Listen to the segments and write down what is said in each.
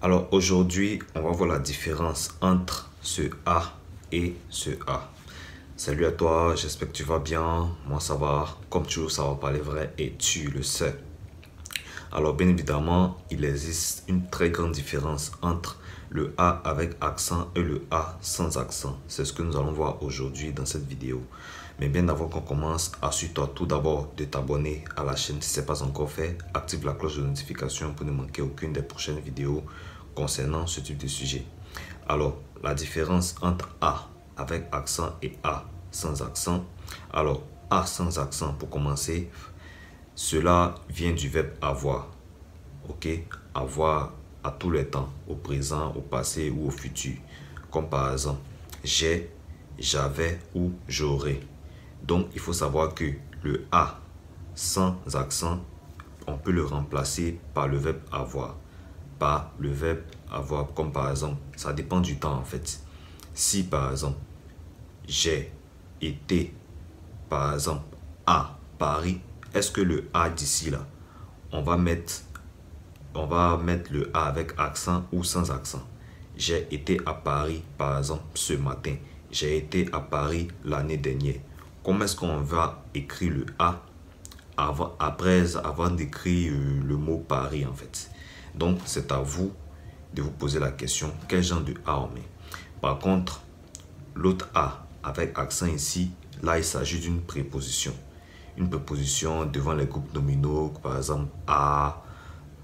Alors aujourd'hui, on va voir la différence entre ce A et ce A. Salut à toi, j'espère que tu vas bien. Moi ça va, comme toujours ça va parler vrai et tu le sais. Alors bien évidemment, il existe une très grande différence entre le A avec accent et le A sans accent. C'est ce que nous allons voir aujourd'hui dans cette vidéo. Mais bien avant qu'on commence, assure-toi tout d'abord de t'abonner à la chaîne si ce n'est pas encore fait. Active la cloche de notification pour ne manquer aucune des prochaines vidéos concernant ce type de sujet. Alors, la différence entre A avec accent et A sans accent. Alors, A sans accent pour commencer, cela vient du verbe avoir. Ok, avoir à tous les temps, au présent, au passé ou au futur. Comme par exemple, j'ai, j'avais ou j'aurais. Donc, il faut savoir que le A sans accent, on peut le remplacer par le verbe avoir. Par le verbe avoir, comme par exemple, ça dépend du temps en fait. Si par exemple, j'ai été, par exemple, à Paris, est-ce que le A d'ici là, on va mettre le A avec accent ou sans accent? J'ai été à Paris, par exemple, ce matin. J'ai été à Paris l'année dernière. Comment est-ce qu'on va écrire le A avant d'écrire le mot Paris en fait? Donc, c'est à vous de vous poser la question, quel genre de A on met? Par contre, l'autre A avec accent ici, là, il s'agit d'une préposition. Une préposition devant les groupes nominaux, par exemple, à,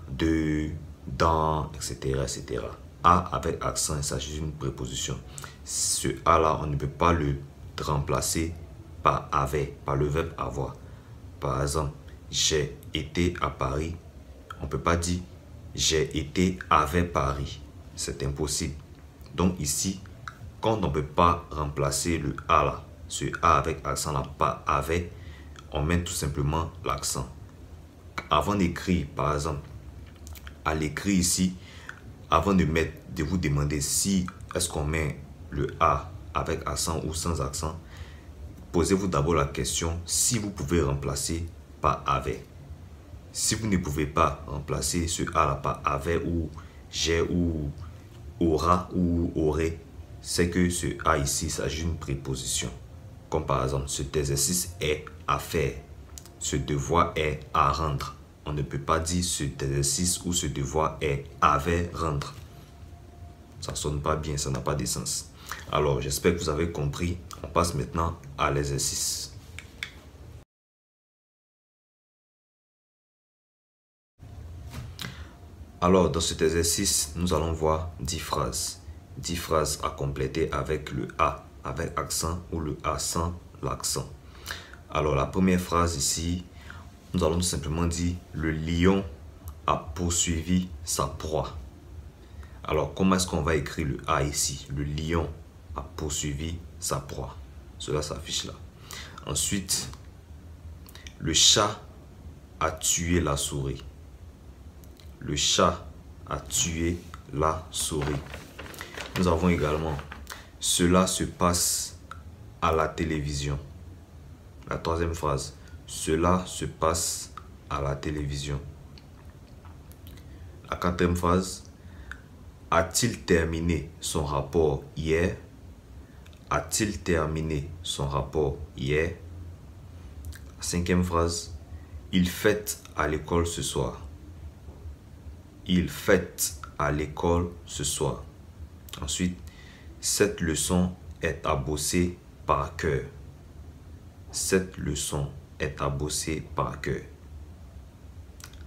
de, dans, etc., etc. A avec accent, il s'agit d'une préposition. Ce A-là, on ne peut pas le remplacer par avait, par le verbe avoir. Par exemple, j'ai été à Paris. On ne peut pas dire j'ai été avec Paris. C'est impossible. Donc ici, quand on ne peut pas remplacer le A là, ce A avec accent là, pas avec, on met tout simplement l'accent. Avant d'écrire, par exemple, à l'écrit ici, avant de vous demander si est-ce qu'on met le A avec accent ou sans accent, posez-vous d'abord la question si vous pouvez remplacer par avec. Si vous ne pouvez pas remplacer ce A là par avec ou j'ai ou aura ou aurait, c'est que ce A ici s'agit d'une préposition. Comme par exemple, cet exercice est à faire. Ce devoir est à rendre. On ne peut pas dire cet exercice ou ce devoir est avait rendre. Ça ne sonne pas bien, ça n'a pas de sens. Alors, j'espère que vous avez compris. On passe maintenant à l'exercice. Alors, dans cet exercice, nous allons voir 10 phrases. 10 phrases à compléter avec le A, avec accent ou le A sans l'accent. Alors, la première phrase ici, nous allons tout simplement dire « Le lion a poursuivi sa proie ». Alors, comment est-ce qu'on va écrire le A ici? Le lion a poursuivi sa proie. Cela s'affiche là. Ensuite, le chat a tué la souris. Le chat a tué la souris. Nous avons également « Cela se passe à la télévision ». La troisième phrase « Cela se passe à la télévision ». La quatrième phrase « A-t-il terminé son rapport hier ?» A-t-il terminé son rapport hier? La cinquième phrase « Il fête à l'école ce soir ». Il fête à l'école ce soir. Ensuite, cette leçon est à bosser par cœur. Cette leçon est à bosser par cœur.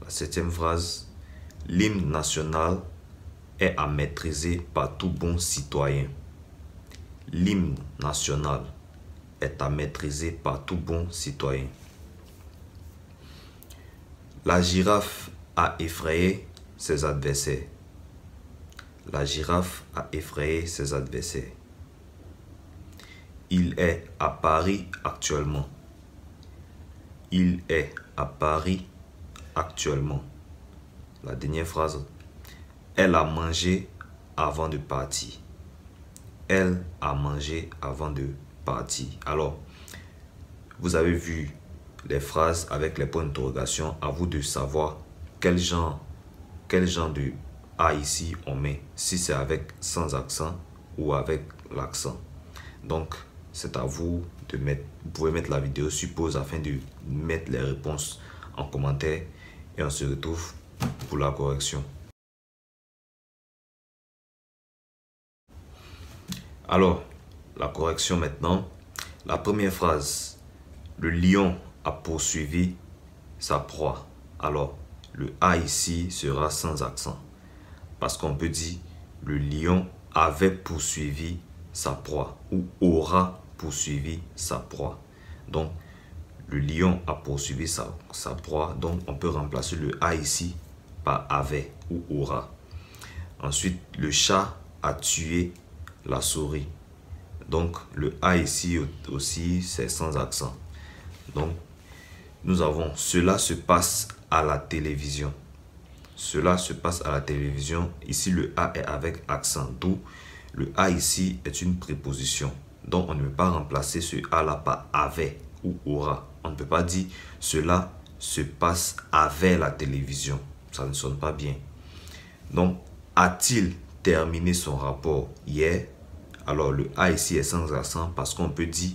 La septième phrase, l'hymne national est à maîtriser par tout bon citoyen. L'hymne national est à maîtriser par tout bon citoyen. La girafe a effrayé ses adversaires. La girafe a effrayé ses adversaires. Il est à Paris actuellement. Il est à Paris actuellement. La dernière phrase. Elle a mangé avant de partir. Elle a mangé avant de partir. Alors, vous avez vu les phrases avec les points d'interrogation. À vous de savoir quel genre de A ici, on met si c'est avec sans accent ou avec l'accent. Donc, c'est à vous de mettre. Vous pouvez mettre la vidéo sur pause afin de mettre les réponses en commentaire. Et on se retrouve pour la correction. Alors, la correction maintenant. La première phrase. Le lion a poursuivi sa proie. Alors, le A ici sera sans accent. Parce qu'on peut dire le lion avait poursuivi sa proie ou aura poursuivi sa proie. Donc, le lion a poursuivi sa proie. Donc, on peut remplacer le A ici par avait ou aura. Ensuite, le chat a tué la souris. Donc, le A ici aussi, c'est sans accent. Donc, nous avons cela se passe à la télévision. Cela se passe à la télévision. Ici, le A est avec accent. D'où le A ici est une préposition. Donc, on ne peut pas remplacer ce A-là par avait ou aura. On ne peut pas dire cela se passe avec la télévision. Ça ne sonne pas bien. Donc, a-t-il terminé son rapport hier? Alors, le A ici est sans accent parce qu'on peut dire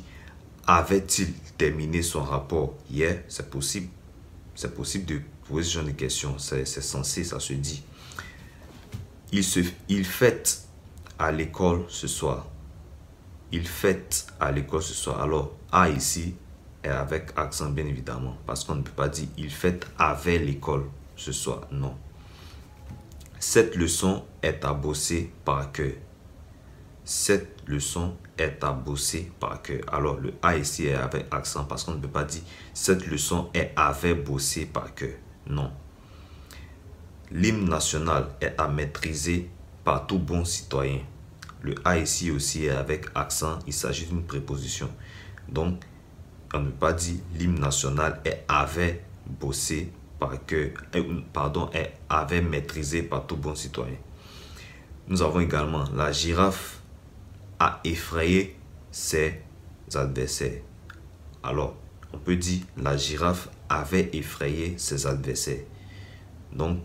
avait-il terminé son rapport hier? C'est possible. C'est possible de poser ce genre de questions. C'est censé, ça se dit. Il fête à l'école ce soir. Il fête à l'école ce soir. Alors, A ici est avec accent, bien évidemment. Parce qu'on ne peut pas dire il fête avec l'école ce soir. Non. Cette leçon est à bosser par cœur. Cette leçon est à bosser par cœur. Alors, le A ici est avec accent parce qu'on ne peut pas dire cette leçon est avec bosser par cœur. Non. L'hymne national est à maîtriser par tout bon citoyen. Le A ici aussi est avec accent. Il s'agit d'une préposition. Donc, on ne peut pas dire l'hymne national est avec bosser par cœur. Pardon, est avec maîtrisé par tout bon citoyen. Nous avons également la girafe a effrayé ses adversaires. Alors, on peut dire la girafe avait effrayé ses adversaires. Donc,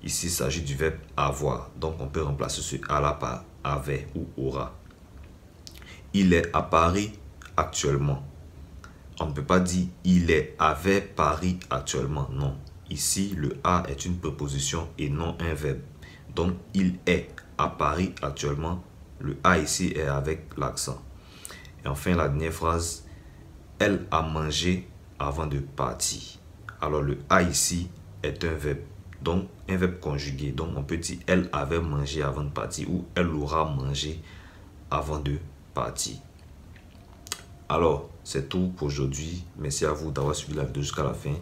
ici, il s'agit du verbe avoir. Donc, on peut remplacer ce A-là par avait ou aura. Il est à Paris actuellement. On ne peut pas dire il est avec Paris actuellement. Non. Ici, le A est une préposition et non un verbe. Donc, il est à Paris actuellement. Le A ici est avec l'accent. Et enfin, la dernière phrase. Elle a mangé avant de partir. Alors, le A ici est un verbe. Donc, un verbe conjugué. Donc, on peut dire elle avait mangé avant de partir ou elle aura mangé avant de partir. Alors, c'est tout pour aujourd'hui. Merci à vous d'avoir suivi la vidéo jusqu'à la fin.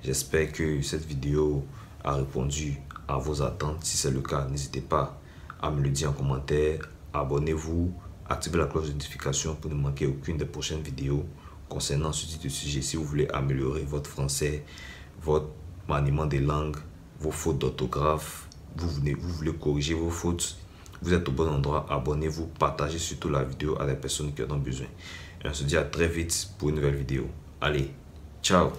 J'espère que cette vidéo a répondu à vos attentes. Si c'est le cas, n'hésitez pas à me le dire en commentaire. Abonnez-vous, activez la cloche de notification pour ne manquer aucune des prochaines vidéos concernant ce type de sujet. Si vous voulez améliorer votre français, votre maniement des langues, vos fautes d'orthographe, vous voulez corriger vos fautes, vous êtes au bon endroit. Abonnez-vous, partagez surtout la vidéo à des personnes qui en ont besoin. Et on se dit à très vite pour une nouvelle vidéo. Allez, ciao!